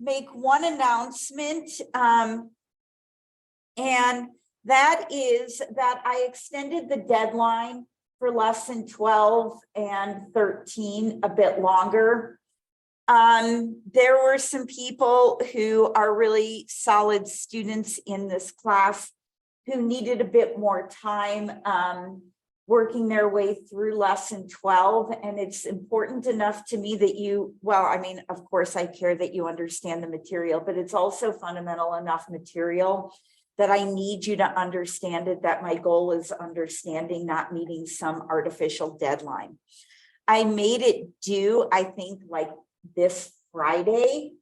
make one announcement. And that is that I extended the deadline for lesson 12 and 13 a bit longer. There were some people who are really solid students in this class who needed a bit more time working their way through lesson 12. And it's important enough to me that you, well, I mean, of course, I care that you understand the material, but it's also fundamental enough material that I need you to understand it, that my goal is understanding, not meeting some artificial deadline. I made it due, I think, like this Friday,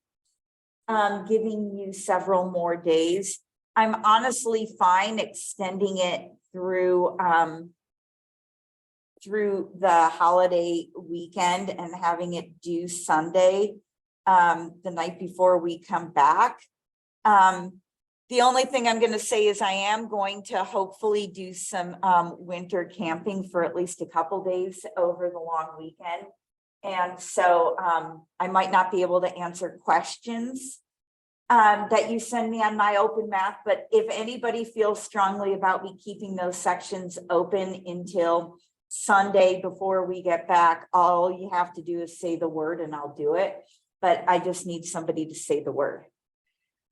giving you several more days. I'm honestly fine extending it through the holiday weekend and having it due Sunday, the night before we come back. The only thing I'm going to say is I am going to hopefully do some winter camping for at least a couple days over the long weekend. And so I might not be able to answer questions that you send me on My Open Math, but if anybody feels strongly about me keeping those sections open until Sunday before we get back, all you have to do is say the word and I'll do it. But I just need somebody to say the word.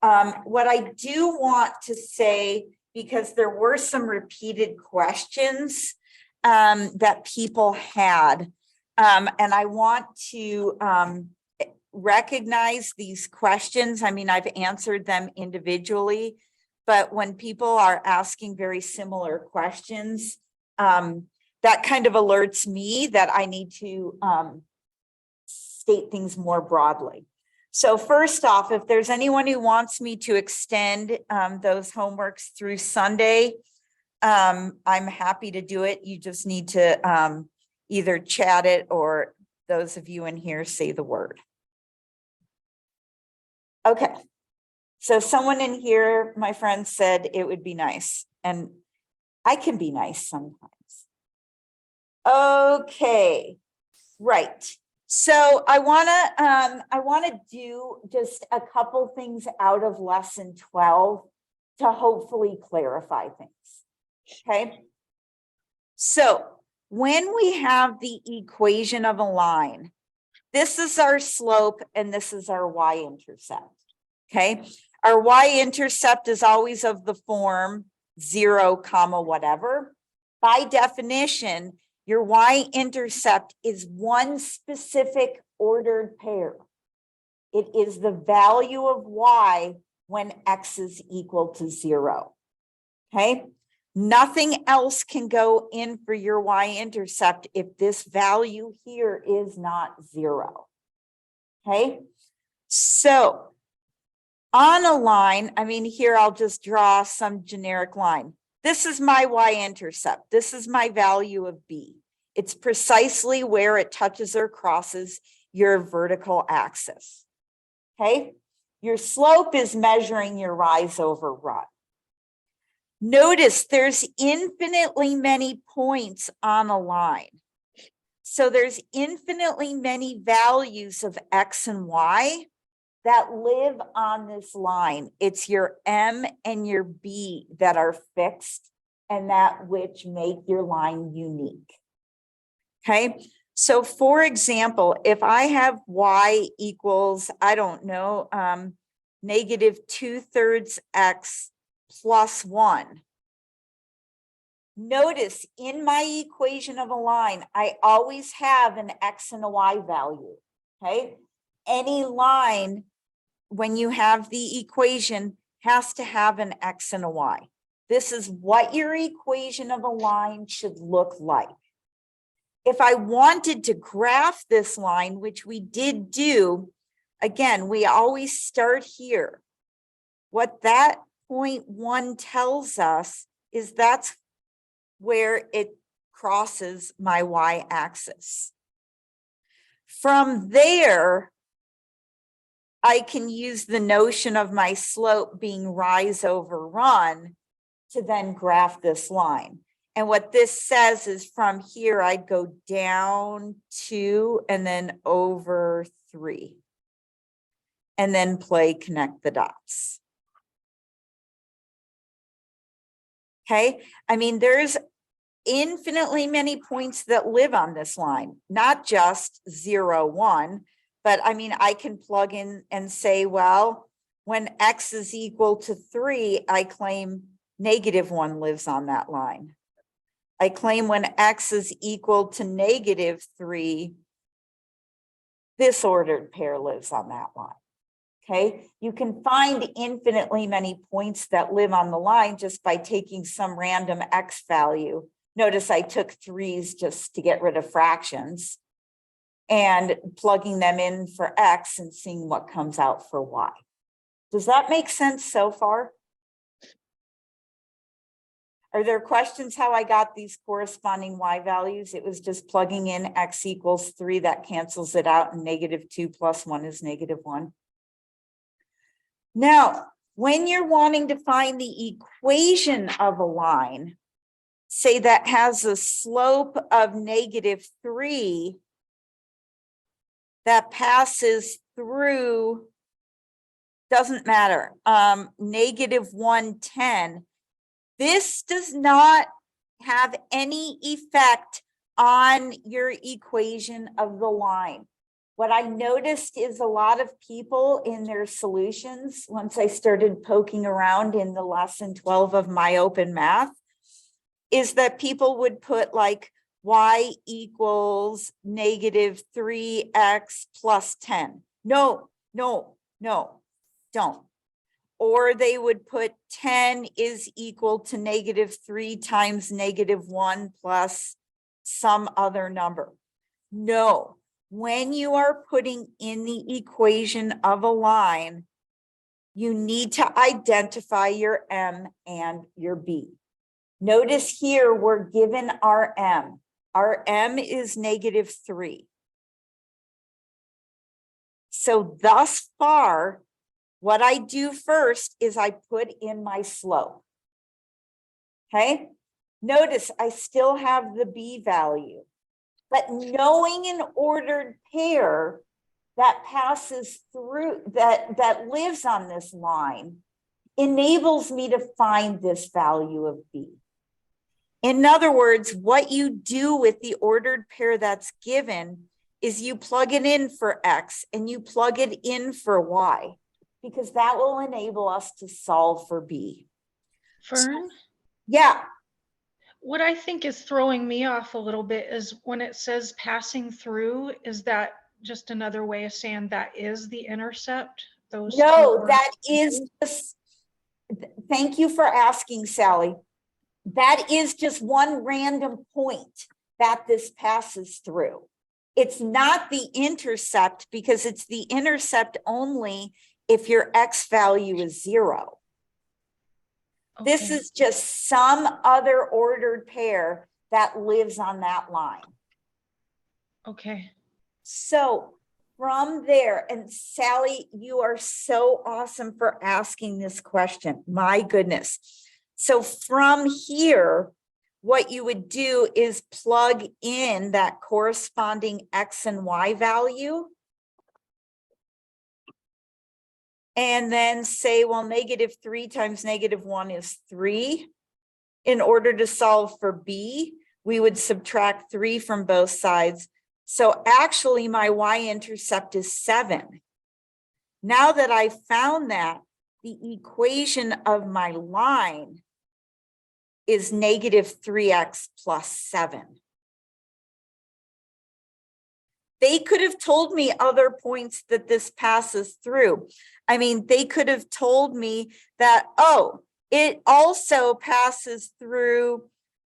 What I do want to say, because there were some repeated questions that people had, and I want to recognize these questions. I mean, I've answered them individually, but when people are asking very similar questions, that kind of alerts me that I need to state things more broadly. So first off, if there's anyone who wants me to extend those homeworks through Sunday, I'm happy to do it. You just need to either chat it or those of you in here say the word. Okay, so someone in here, my friend, said it would be nice, and I can be nice sometimes. Okay, right. So I wanna do just a couple things out of lesson 12 to hopefully clarify things. Okay. So when we have the equation of a line, this is our slope and this is our y-intercept. Okay. Our y-intercept is always of the form 0, comma, whatever. By definition, your y-intercept is one specific ordered pair. It is the value of y when x is equal to 0. Okay. Nothing else can go in for your y-intercept if this value here is not 0. Okay. So on a line, I mean, here I'll just draw some generic line. This is my y-intercept. This is my value of b. It's precisely where it touches or crosses your vertical axis. Okay. Your slope is measuring your rise over run. Notice there's infinitely many points on a line. So there's infinitely many values of x and y that live on this line. It's your m and your b that are fixed and that which make your line unique. Okay, so for example, if I have y equals, I don't know, negative 2/3 x plus 1. Notice in my equation of a line, I always have an x and a y value. Okay, any line, when you have the equation, has to have an x and a y. This is what your equation of a line should look like. If I wanted to graph this line, which we did do, again, we always start here. What that 0.1 tells us is that's where it crosses my y-axis. From there, I can use the notion of my slope being rise over run to then graph this line. And what this says is from here, I'd go down 2 and then over 3. and then play connect the dots. Okay, I mean, there's infinitely many points that live on this line, not just 0, 1, but I mean, I can plug in and say, well, when X is equal to 3, I claim -1 lives on that line. I claim when X is equal to -3, this ordered pair lives on that line. Okay, you can find infinitely many points that live on the line just by taking some random X value. Notice I took 3s just to get rid of fractions and plugging them in for X and seeing what comes out for Y. Does that make sense so far? Are there questions how I got these corresponding Y values? It was just plugging in X equals 3, that cancels it out, and -2 plus 1 is -1. Now, when you're wanting to find the equation of a line, say that has a slope of -3 that passes through, doesn't matter, -110, this does not have any effect on your equation of the line. What I noticed is a lot of people in their solutions, once I started poking around in the lesson 12 of My Open Math, is that people would put like Y equals -3x plus 10. No, don't. Or they would put 10 is equal to -3 times -1 plus some other number. No, when you are putting in the equation of a line, you need to identify your M and your B. Notice here, we're given our M. Our M is -3. So thus far, what I do first is I put in my slope. Okay, notice I still have the B value, but knowing an ordered pair that passes through, that lives on this line, enables me to find this value of B. In other words, what you do with the ordered pair that's given is you plug it in for X and you plug it in for Y, because that will enable us to solve for B. Fern? Yeah. What I think is throwing me off a little bit is when it says passing through, is that just another way of saying that is the intercept? Those No, that is just, thank you for asking, Sally. That is just one random point that this passes through. It's not the intercept, because it's the intercept only if your X value is 0. Okay. This is just some other ordered pair that lives on that line. Okay. So from there, and Sally, you are so awesome for asking this question. My goodness. So from here, what you would do is plug in that corresponding X and Y value. And then say, well, -3 times -1 is 3. In order to solve for B, we would subtract 3 from both sides. So actually my y-intercept is 7. Now that I found that, the equation of my line is -3x plus 7. They could have told me other points that this passes through. I mean, they could have told me that, oh, it also passes through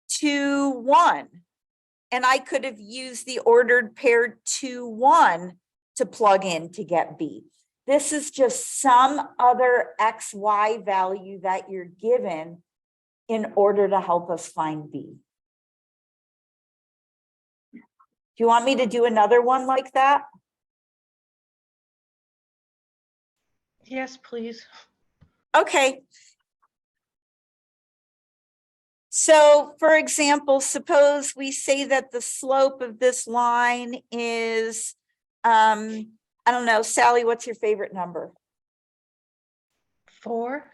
2, 1. And I could have used the ordered pair 2, 1 to plug in to get B. This is just some other XY value that you're given in order to help us find B. Do you want me to do another one like that? Yes, please. Okay. So for example, suppose we say that the slope of this line is I don't know, Sally, what's your favorite number? 4.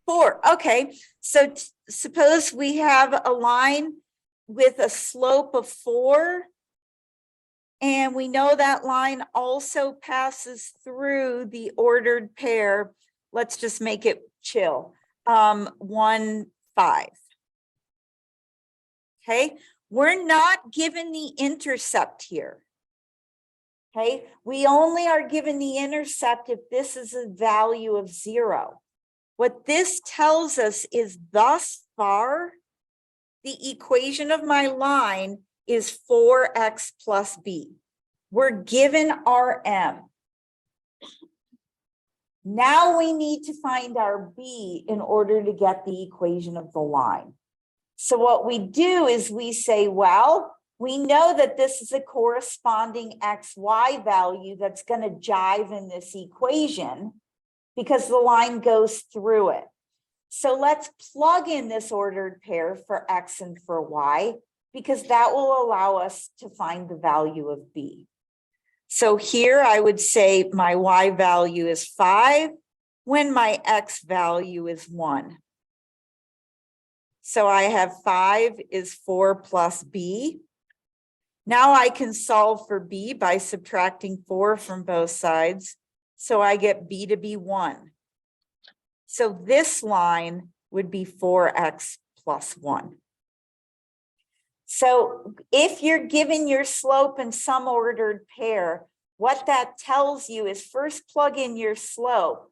4. Okay, so suppose we have a line with a slope of 4. And we know that line also passes through the ordered pair. Let's just make it chill. 1, 5. Okay, we're not given the intercept here. Okay, we only are given the intercept if this is a value of 0. What this tells us is thus far, the equation of my line is 4x plus b. We're given Rm. Now we need to find our b in order to get the equation of the line. So what we do is we say, well, we know that this is a corresponding xy value that's going to jive in this equation because the line goes through it. So let's plug in this ordered pair for x and for y, because that will allow us to find the value of b. So here I would say my y value is 5 when my x value is 1. So I have 5 is 4 plus b. Now I can solve for b by subtracting 4 from both sides. So I get b to be 1. So this line would be 4x plus 1. So if you're given your slope in some ordered pair, what that tells you is first plug in your slope,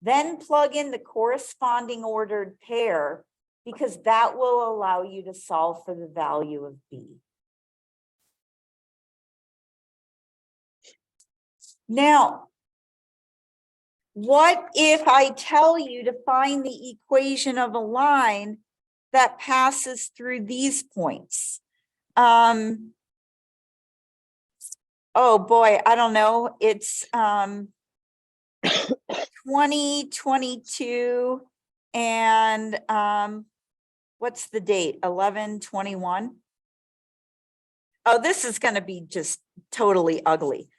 then plug in the corresponding ordered pair, because that will allow you to solve for the value of b. Now, what if I tell you to find the equation of a line that passes through these points? Oh boy, I don't know. It's 20, 22, and what's the date? 11/21. Oh, this is going to be just totally ugly.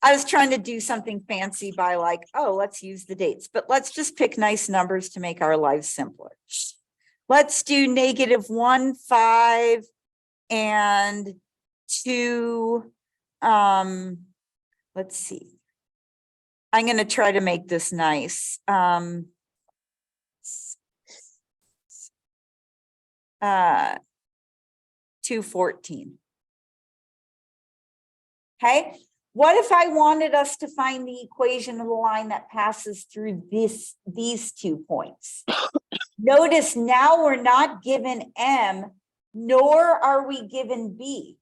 I was trying to do something fancy by like, oh, let's use the dates, but let's just pick nice numbers to make our lives simpler. Let's do -1, 5, and 2. Let's see. I'm going to try to make this nice. 214. Okay. What if I wanted us to find the equation of the line that passes through these 2 points? Notice now we're not given M, nor are we given B.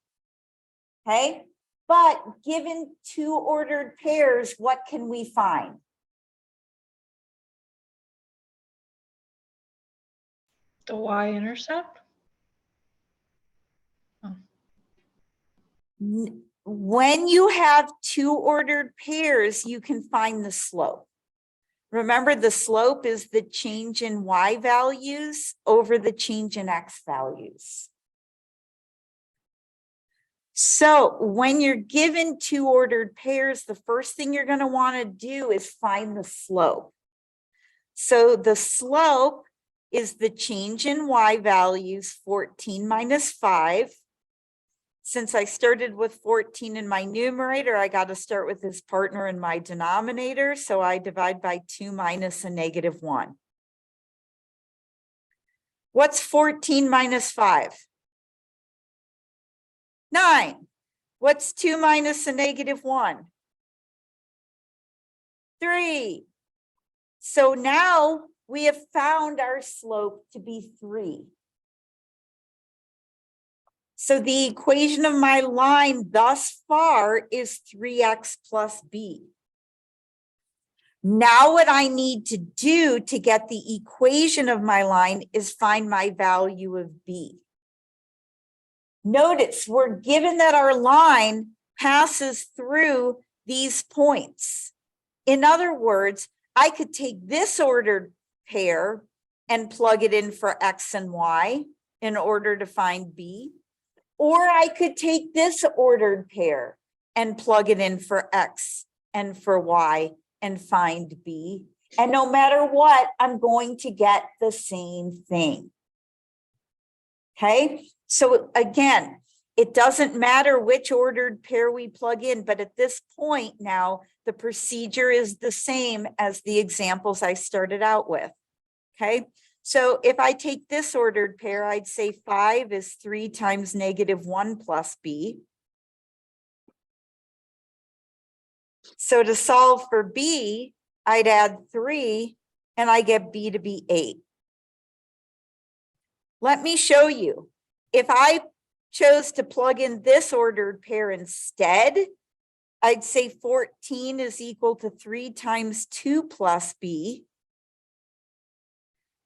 Okay, but given 2 ordered pairs, what can we find? The y-intercept? When you have 2 ordered pairs, you can find the slope. Remember, the slope is the change in y values over the change in x values. So when you're given 2 ordered pairs, the first thing you're going to want to do is find the slope. So the slope is the change in y values, 14 minus 5. Since I started with 14 in my numerator, I got to start with this partner in my denominator. So I divide by 2 minus a -1. What's 14 minus 5? 9. What's 2 minus a -1? 3. So now we have found our slope to be 3. So the equation of my line thus far is 3x plus b. Now what I need to do to get the equation of my line is find my value of b. Notice we're given that our line passes through these points. In other words, I could take this ordered pair and plug it in for x and y in order to find b. Or I could take this ordered pair and plug it in for x and for y and find b. And no matter what, I'm going to get the same thing. Okay, so again, it doesn't matter which ordered pair we plug in, but at this point now, the procedure is the same as the examples I started out with. Okay, so if I take this ordered pair, I'd say 5 is 3 times -1 plus b. So to solve for b, I'd add 3 and I get b to be 8. Let me show you. If I chose to plug in this ordered pair instead, I'd say 14 is equal to 3 times 2 plus b.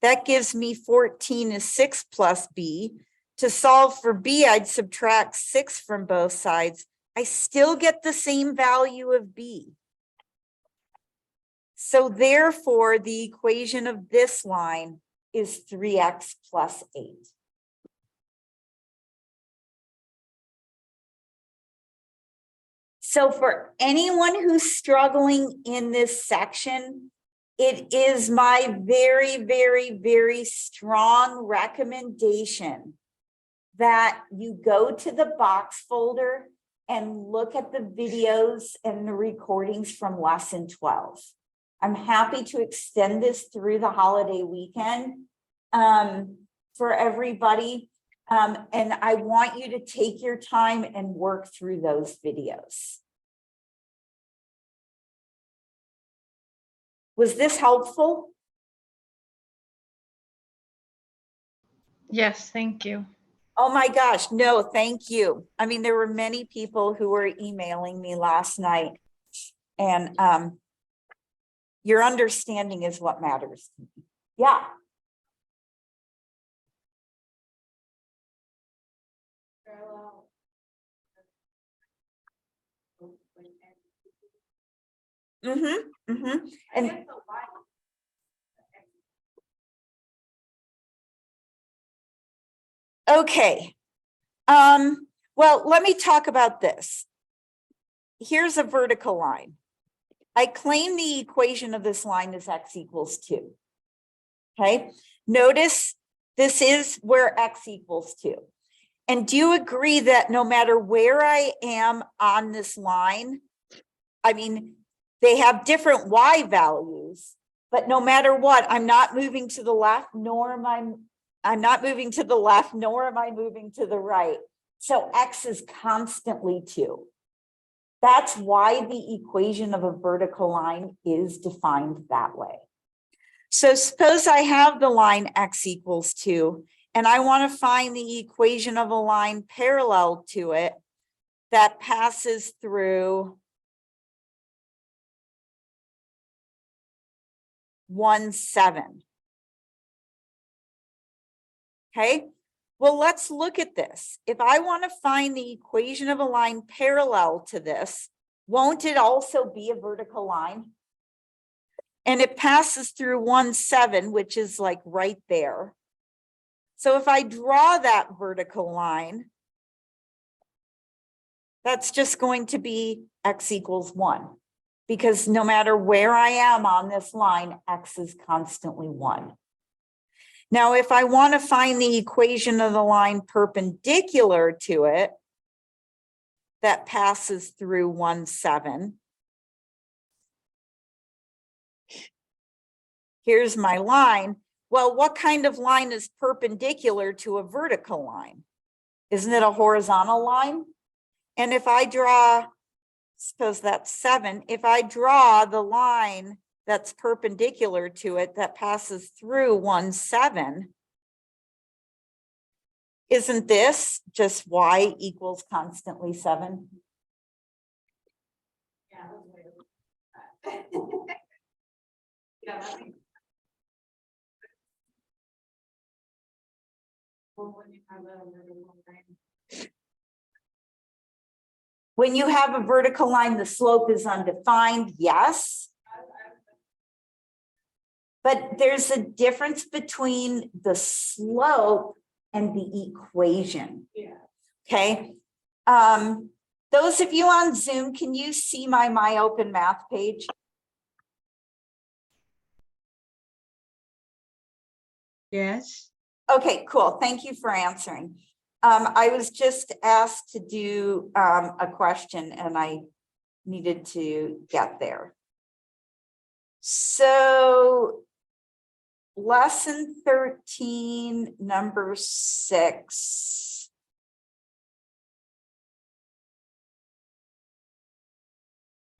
That gives me 14 is 6 plus b. To solve for b, I'd subtract 6 from both sides. I still get the same value of b. So therefore, the equation of this line is 3x plus 8. So for anyone who's struggling in this section, it is my very, very, very strong recommendation that you go to the box folder and look at the videos and the recordings from lesson 12. I'm happy to extend this through the holiday weekend for everybody. And I want you to take your time and work through those videos. Was this helpful? Yes, thank you. Oh my gosh, no, thank you. I mean, there were many people who were emailing me last night, and your understanding is what matters to me. Yeah. And okay. Well, let me talk about this. Here's a vertical line. I claim the equation of this line is x equals 2. Okay. Notice this is where x equals 2. And do you agree that no matter where I am on this line, I mean, they have different y values, but no matter what, I'm not moving to the left, nor am I'm not moving to the left, nor am I moving to the right. So x is constantly 2. That's why the equation of a vertical line is defined that way. So suppose I have the line x equals 2, and I want to find the equation of a line parallel to it that passes through 1, 7. Okay, well, let's look at this. If I want to find the equation of a line parallel to this, won't it also be a vertical line? And it passes through 1, 7, which is like right there. So if I draw that vertical line, that's just going to be x equals 1, because no matter where I am on this line, x is constantly 1. Now, if I want to find the equation of the line perpendicular to it that passes through 1, 7, here's my line. Well, what kind of line is perpendicular to a vertical line? Isn't it a horizontal line? And if I draw, suppose that's 7, if I draw the line that's perpendicular to it that passes through 1, 7, isn't this just y equals constantly 7? Yeah. Yeah. When you have a vertical line, the slope is undefined, yes. But there's a difference between the slope and the equation. Yeah. Okay. Those of you on Zoom, can you see my open math page? Yes. Okay, cool. Thank you for answering. I was just asked to do a question and I needed to get there. So lesson 13, number 6.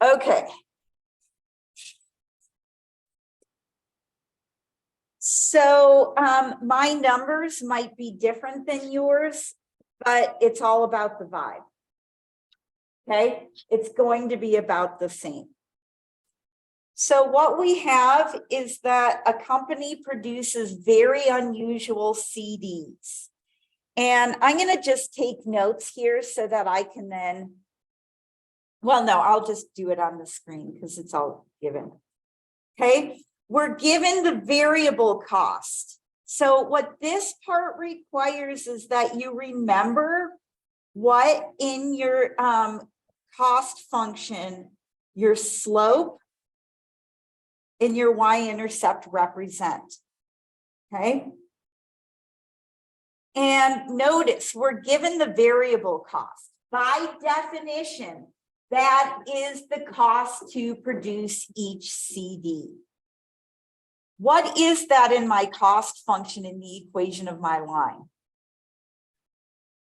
Okay. So my numbers might be different than yours, but it's all about the vibe. Okay, it's going to be about the same. So what we have is that a company produces very unusual CDs. And I'm going to just take notes here so that I can then, well, no, I'll just do it on the screen because it's all given. Okay, we're given the variable cost. So what this part requires is that you remember what in your cost function, your slope and your y-intercept represent. Okay. And notice we're given the variable cost. By definition, that is the cost to produce each CD. What is that in my cost function in the equation of my line?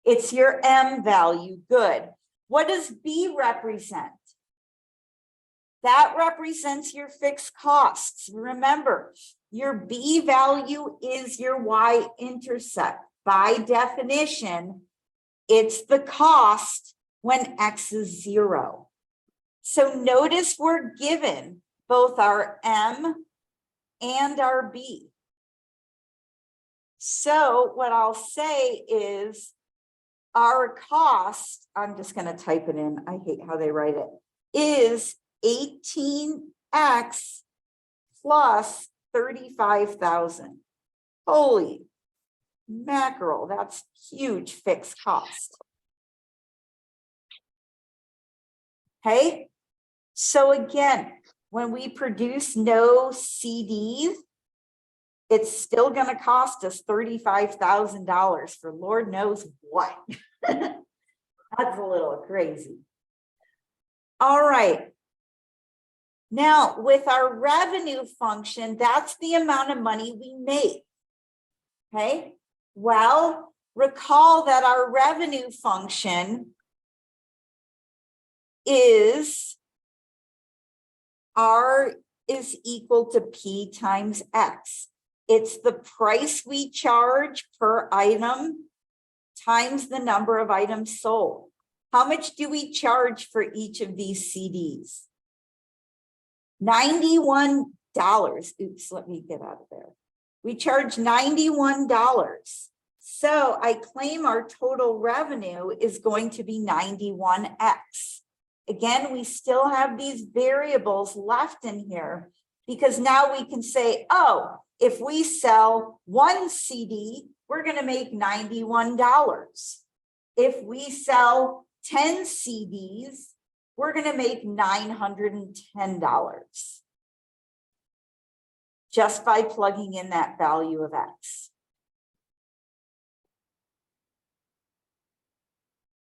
It's your M value. Good. What does B represent? That represents your fixed costs. Remember, your B value is your y-intercept. By definition, it's the cost when X is 0. So notice we're given both our M and our B. So what I'll say is our cost, I'm just going to type it in, I hate how they write it, is 18X plus 35,000. Holy mackerel, that's huge fixed cost. Okay, so again, when we produce no CDs, it's still going to cost us $35,000 for Lord knows what. That's a little crazy. All right. Now, with our revenue function, that's the amount of money we make. Okay. Well, recall that our revenue function is R is equal to P times X. It's the price we charge per item times the number of items sold. How much do we charge for each of these CDs? $91. Oops, let me get out of there. We charge $91. So I claim our total revenue is going to be 91X. Again, we still have these variables left in here because now we can say, oh, if we sell one CD, we're going to make $91. If we sell 10 CDs, we're going to make $910 just by plugging in that value of X.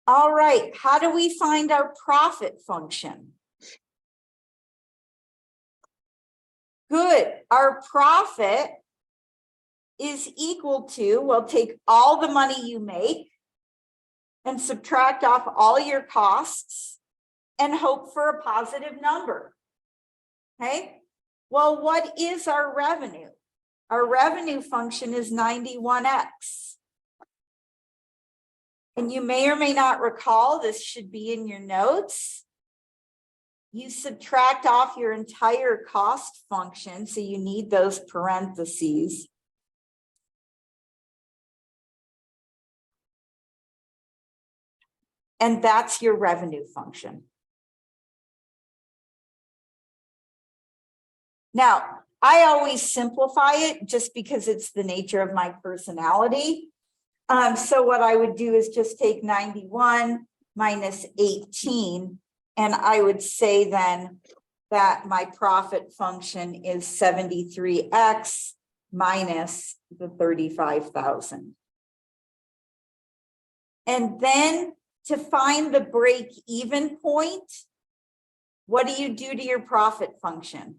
All right, how do we find our profit function? Good, our profit is equal to, well, take all the money you make and subtract off all your costs and hope for a positive number. Okay, well, what is our revenue? Our revenue function is 91X. And you may or may not recall, this should be in your notes. You subtract off your entire cost function, so you need those parentheses. And that's your revenue function. Now, I always simplify it just because it's the nature of my personality. So what I would do is just take 91 minus 18. And I would say then that my profit function is 73x minus the 35,000. And then to find the break even point, what do you do to your profit function?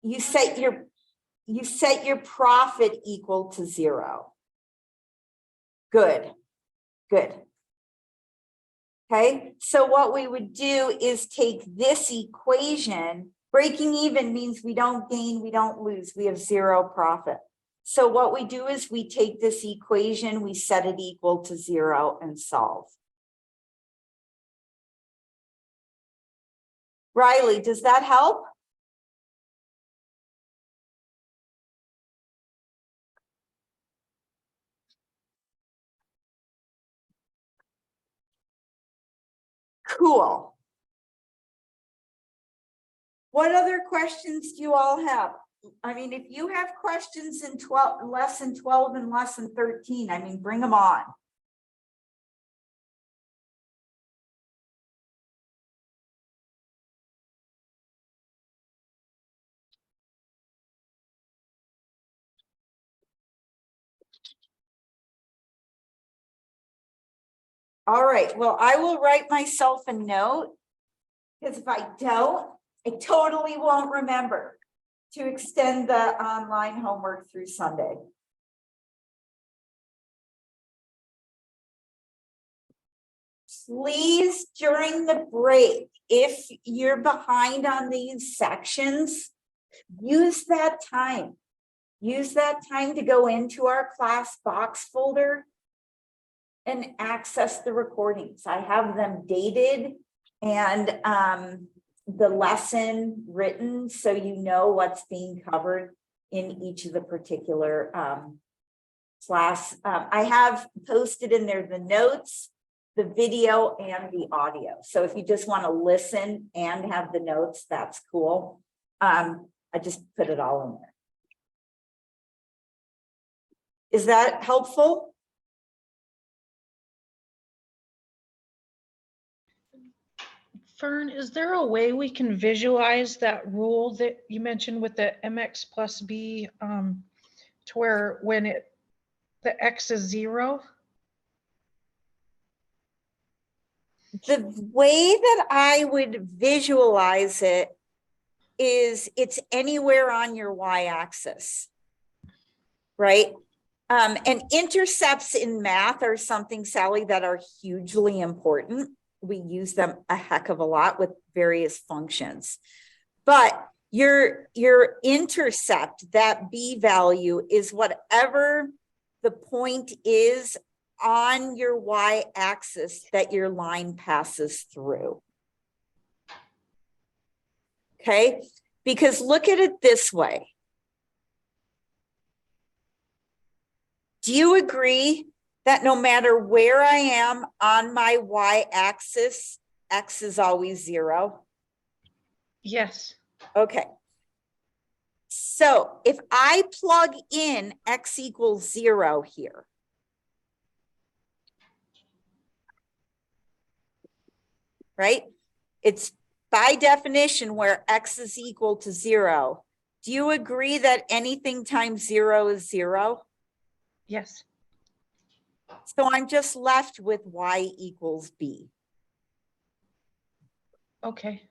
You set your profit equal to 0. Good. Okay, so what we would do is take this equation. Breaking even means we don't gain, we don't lose, we have 0 profit. So what we do is we take this equation, we set it equal to 0 and solve. Riley, does that help? Cool. What other questions do you all have? I mean, if you have questions in lesson 12 and lesson 13, I mean, bring them on. All right, well, I will write myself a note, because if I don't, I totally won't remember to extend the online homework through Sunday. Please, during the break, if you're behind on these sections, use that time. Use that time to go into our class box folder and access the recordings. I have them dated and the lesson written, so you know what's being covered in each of the particular class. I have posted in there the notes, the video, and the audio. So if you just want to listen and have the notes, that's cool. I just put it all in there. Is that helpful? Fern, is there a way we can visualize that rule that you mentioned with the mx plus b to where when the x is 0? The way that I would visualize it is it's anywhere on your y-axis, right? And intercepts in math are something, Sally, that are hugely important. We use them a heck of a lot with various functions. But your intercept, that b value, is whatever the point is on your y-axis that your line passes through. Okay, because look at it this way. Do you agree that no matter where I am on my y-axis, x is always 0? Yes. Okay. So if I plug in x equals 0 here, right? It's by definition where x is equal to 0. Do you agree that anything times 0 is 0? Yes. So I'm just left with y equals b. Okay.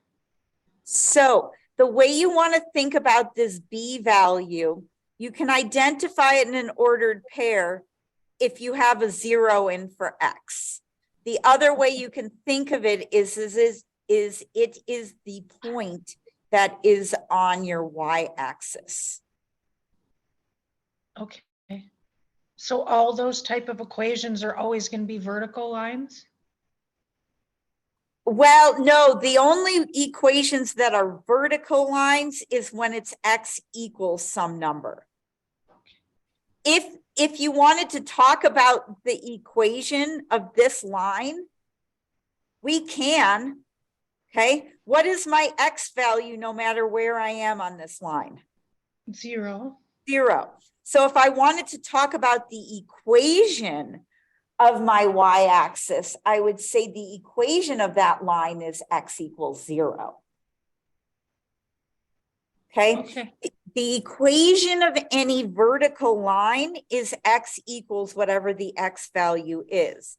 So the way you want to think about this b value, you can identify it in an ordered pair if you have a 0 in for x. The other way you can think of it is it is the point that is on your y-axis. Okay. So all those type of equations are always going to be vertical lines? Well, no, the only equations that are vertical lines is when it's x equals some number. If you wanted to talk about the equation of this line, we can. Okay, what is my x value no matter where I am on this line? 0. 0. So if I wanted to talk about the equation of my y-axis, I would say the equation of that line is x equals 0. Okay. Okay, The equation of any vertical line is x equals whatever the x value is.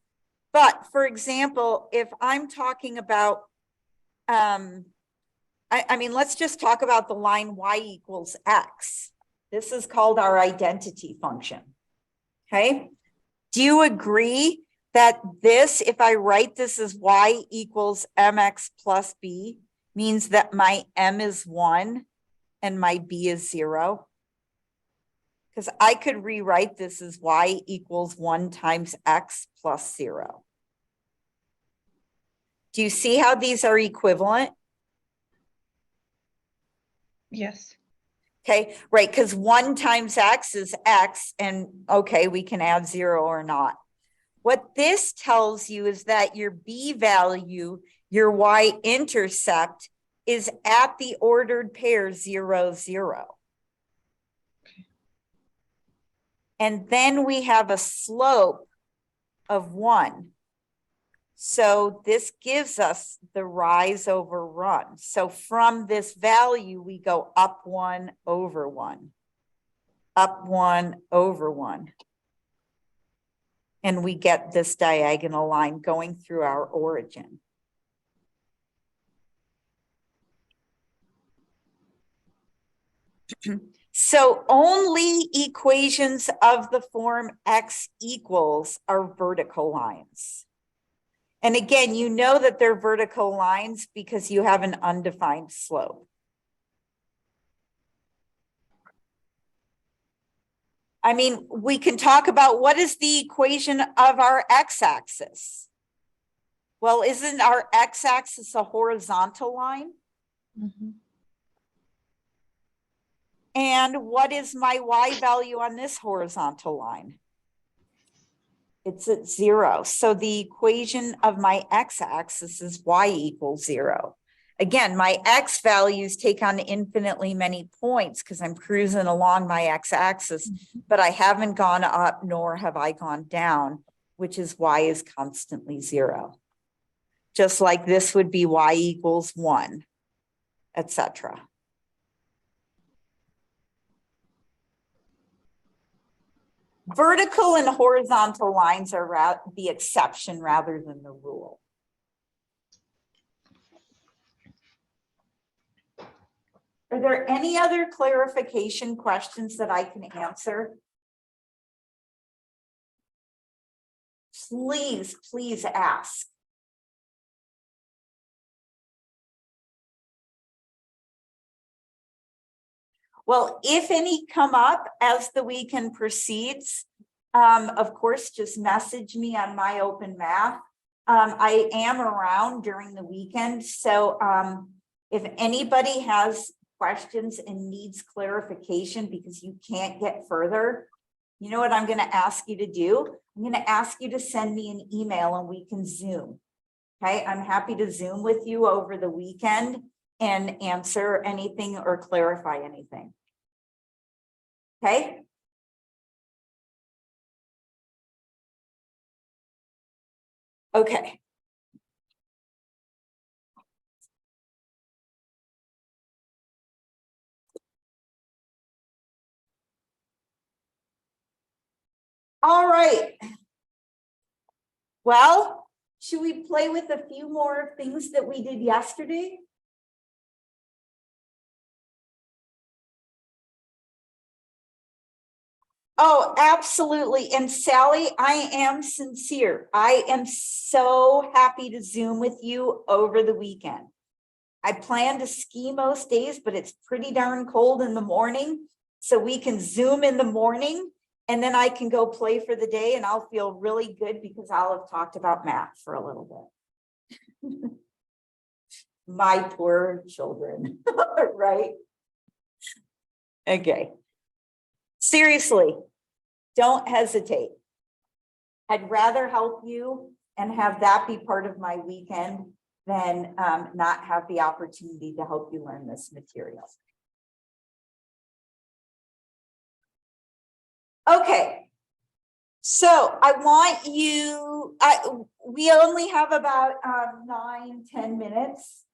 But for example, if I'm talking about, I mean, let's just talk about the line y equals x. This is called our identity function. Okay. Do you agree that this, if I write this as y equals mx plus b, means that my m is 1 and my b is 0? Because I could rewrite this as y equals 1 times x plus 0. Do you see how these are equivalent? yes. Okay, right, because 1 times x is x, and okay, we can add 0 or not. What this tells you is that your b value, your y-intercept, is at the ordered pair 0, 0. And then we have a slope of 1. So this gives us the rise over run. So from this value, we go up 1 over 1, up 1 over 1. And we get this diagonal line going through our origin. So only equations of the form x equals are vertical lines. And again, you know that they're vertical lines because you have an undefined slope. I mean, we can talk about what is the equation of our x-axis. Well, isn't our x-axis a horizontal line? Mhm. And what is my y value on this horizontal line? It's at 0. So the equation of my x-axis is y equals 0. Again, my x values take on infinitely many points because I'm cruising along my x-axis, but I haven't gone up nor have I gone down, which is y is constantly 0. Just like this would be y equals 1, etc. Vertical and horizontal lines are the exception rather than the rule. Are there any other clarification questions that I can answer? Please, please ask. Well, if any come up as the weekend proceeds, of course, just message me on my open math. I am around during the weekend, so if anybody has questions and needs clarification because you can't get further, you know what I'm going to ask you to do? I'm going to ask you to send me an email and we can Zoom. Okay, I'm happy to Zoom with you over the weekend and answer anything or clarify anything. Okay. Okay. All right. Well, should we play with a few more things that we did yesterday? Oh, absolutely. And Sally, I am sincere. I am so happy to Zoom with you over the weekend. I plan to ski most days, but it's pretty darn cold in the morning. So we can Zoom in the morning and then I can go play for the day and I'll feel really good because I'll have talked about math for a little bit. My poor children, right? Okay. Seriously, don't hesitate. I'd rather help you and have that be part of my weekend than not have the opportunity to help you learn this material. Okay. So I want you, we only have about 9-10 minutes,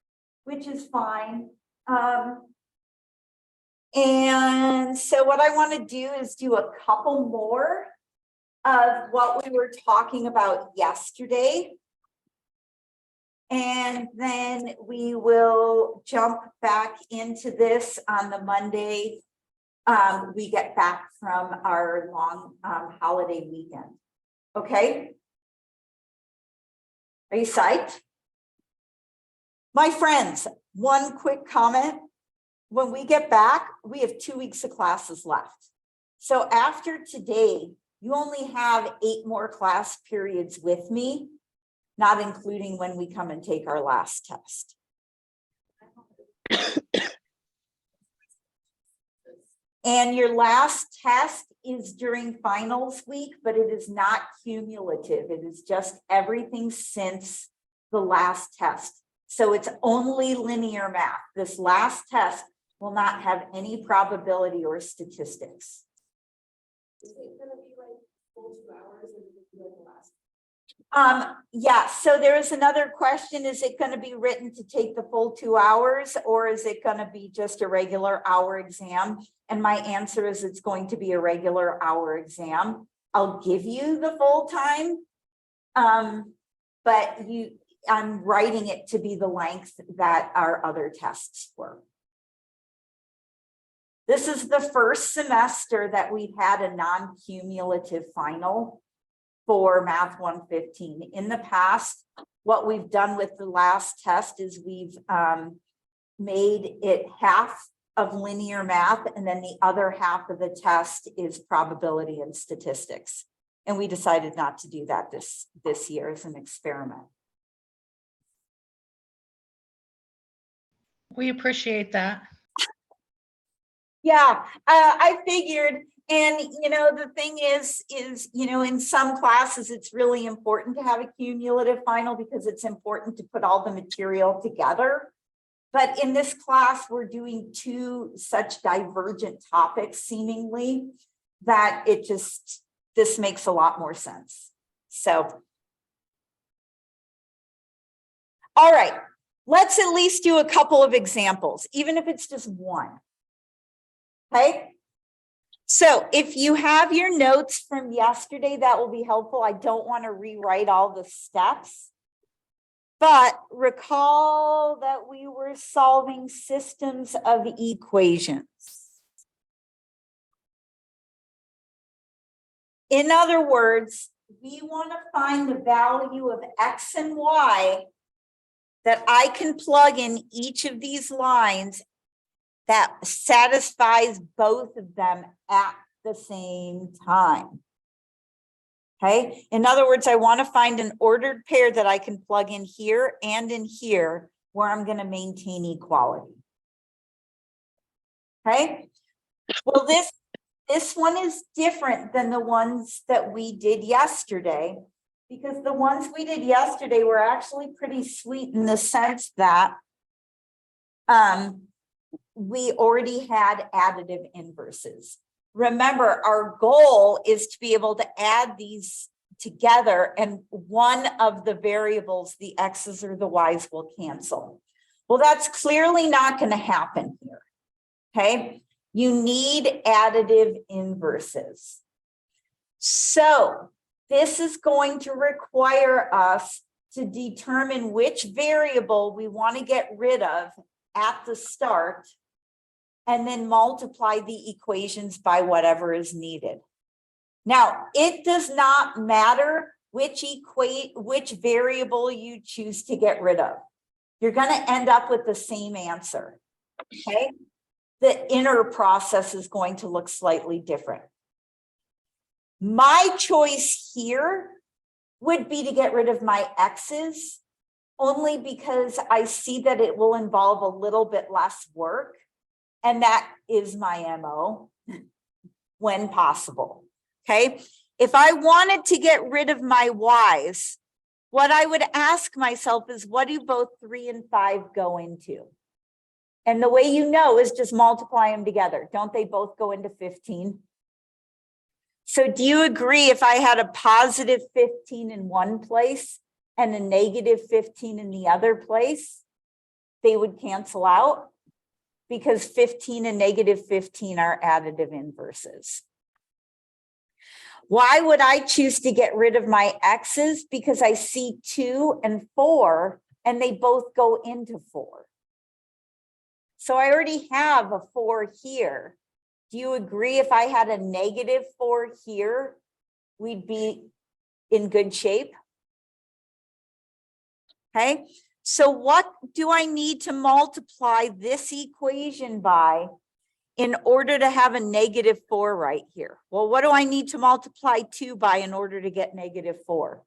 which is fine. And so what I want to do is do a couple more of what we were talking about yesterday. And then we will jump back into this on the Monday we get back from our long holiday weekend. Okay? Are you psyched? My friends, one quick comment. When we get back, we have 2 weeks of classes left. So after today, you only have 8 more class periods with me, not including when we come and take our last test. And your last test is during finals week, but it is not cumulative. It is just everything since the last test. So it's only linear math. This last test will not have any probability or statistics. Is it gonna be like full 2 hours or is it like the last? Yeah, so there is another question. Is it going to be written to take the full 2 hours, or is it going to be just a regular hour exam? And my answer is it's going to be a regular hour exam. I'll give you the full time. But I'm writing it to be the length that our other tests were. This is the first semester that we've had a non-cumulative final for Math 115. In the past, what we've done with the last test is we've made it half of linear math, and then the other half of the test is probability and statistics. And we decided not to do that this year as an experiment. We appreciate that. Yeah, I figured. And, you know, the thing is, you know, in some classes, it's really important to have a cumulative final because it's important to put all the material together. But in this class, we're doing 2 such divergent topics seemingly that this makes a lot more sense. So, all right, let's at least do a couple of examples, even if it's just one. Okay. So if you have your notes from yesterday, that will be helpful. I don't want to rewrite all the steps, but recall that we were solving systems of equations. In other words, we want to find the value of X and Y that I can plug in each of these lines that satisfies both of them at the same time. Okay. In other words, I want to find an ordered pair that I can plug in here and in here where I'm going to maintain equality. Okay. Well, this one is different than the ones that we did yesterday, because the ones we did yesterday were actually pretty sweet in the sense that we already had additive inverses. Remember, our goal is to be able to add these together, and one of the variables, the X's or the Y's, will cancel. Well, that's clearly not going to happen here. Okay, you need additive inverses. So this is going to require us to determine which variable we want to get rid of at the start, and then multiply the equations by whatever is needed. Now, it does not matter which variable you choose to get rid of. You're going to end up with the same answer. Okay? The inner process is going to look slightly different. My choice here would be to get rid of my X's, only because I see that it will involve a little bit less work. And that is my MO when possible. Okay. If I wanted to get rid of my Y's, what I would ask myself is, what do both 3 and 5 go into? And the way you know is just multiply them together. Don't they both go into 15? So do you agree if I had a positive 15 in one place and a negative 15 in the other place, they would cancel out? Because 15 and negative 15 are additive inverses. Why would I choose to get rid of my x's? Because I see 2 and 4 and they both go into 4. So I already have a 4 here. Do you agree if I had a negative 4 here, we'd be in good shape? Okay, so what do I need to multiply this equation by in order to have a negative 4 right here? Well, what do I need to multiply 2 by in order to get negative 4?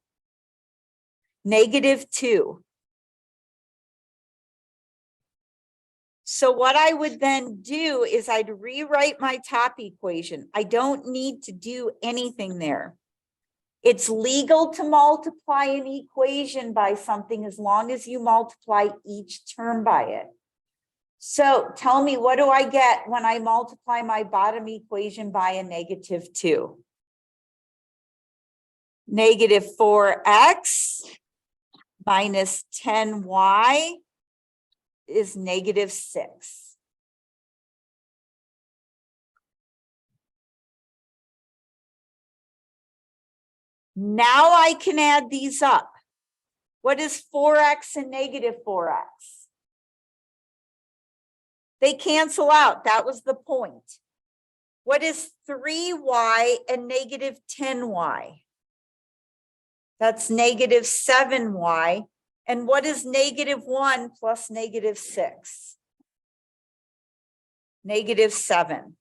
Negative 2. So what I would then do is I'd rewrite my top equation. I don't need to do anything there. It's legal to multiply an equation by something as long as you multiply each term by it. So tell me, what do I get when I multiply my bottom equation by a negative 2? Negative 4x minus 10y is negative 6. Now I can add these up. What is 4x and negative 4x? They cancel out. That was the point. What is 3y and negative 10y? That's negative 7y. And what is negative 1 plus negative 6? Negative 7.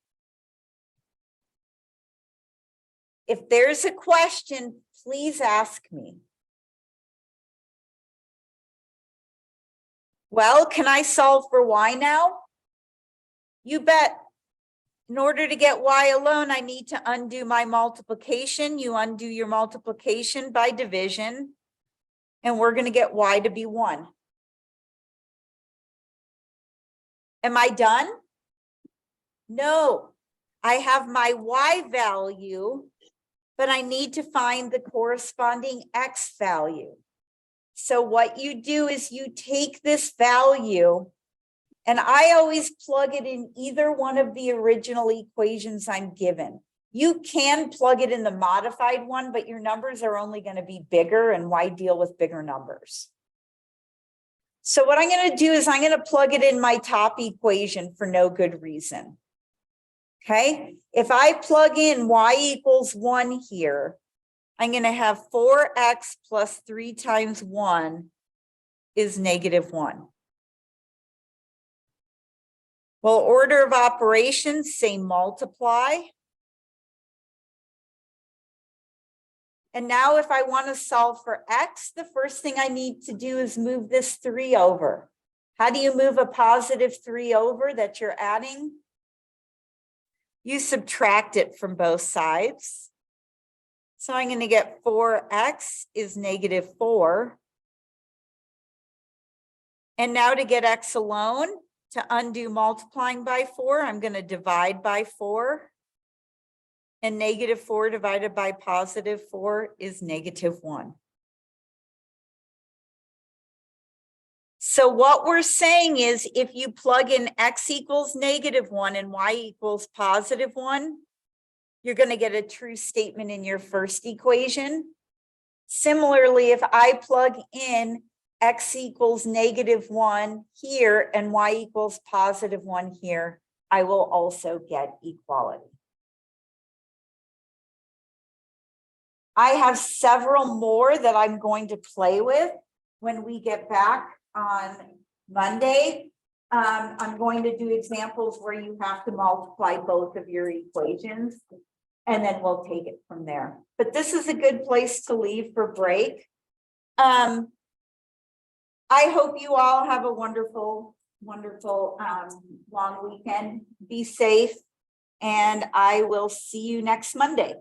If there's a question, please ask me. Well, can I solve for y now? You bet. In order to get y alone, I need to undo my multiplication. You undo your multiplication by division, and we're going to get y to be 1. Am I done? No, I have my y value, but I need to find the corresponding x value. So what you do is you take this value, and I always plug it in either one of the original equations I'm given. You can plug it in the modified one, but your numbers are only going to be bigger, and why deal with bigger numbers? So what I'm going to do is I'm going to plug it in my top equation for no good reason. Okay, if I plug in y equals 1 here, I'm going to have 4x plus 3 times 1 is negative 1. Well, order of operations, say multiply. And now if I want to solve for x, the first thing I need to do is move this 3 over. How do you move a positive 3 over that you're adding? You subtract it from both sides. So I'm going to get 4x is negative 4. And now to get x alone, to undo multiplying by 4, I'm going to divide by 4. And negative 4 divided by positive 4 is negative 1. So what we're saying is if you plug in x equals negative 1 and y equals positive 1, you're going to get a true statement in your first equation. Similarly, if I plug in x equals negative 1 here and y equals positive 1 here, I will also get equality. I have several more that I'm going to play with when we get back on Monday. I'm going to do examples where you have to multiply both of your equations, and then we'll take it from there. But this is a good place to leave for break. I hope you all have a wonderful, wonderful long weekend. Be safe, and I will see you next Monday.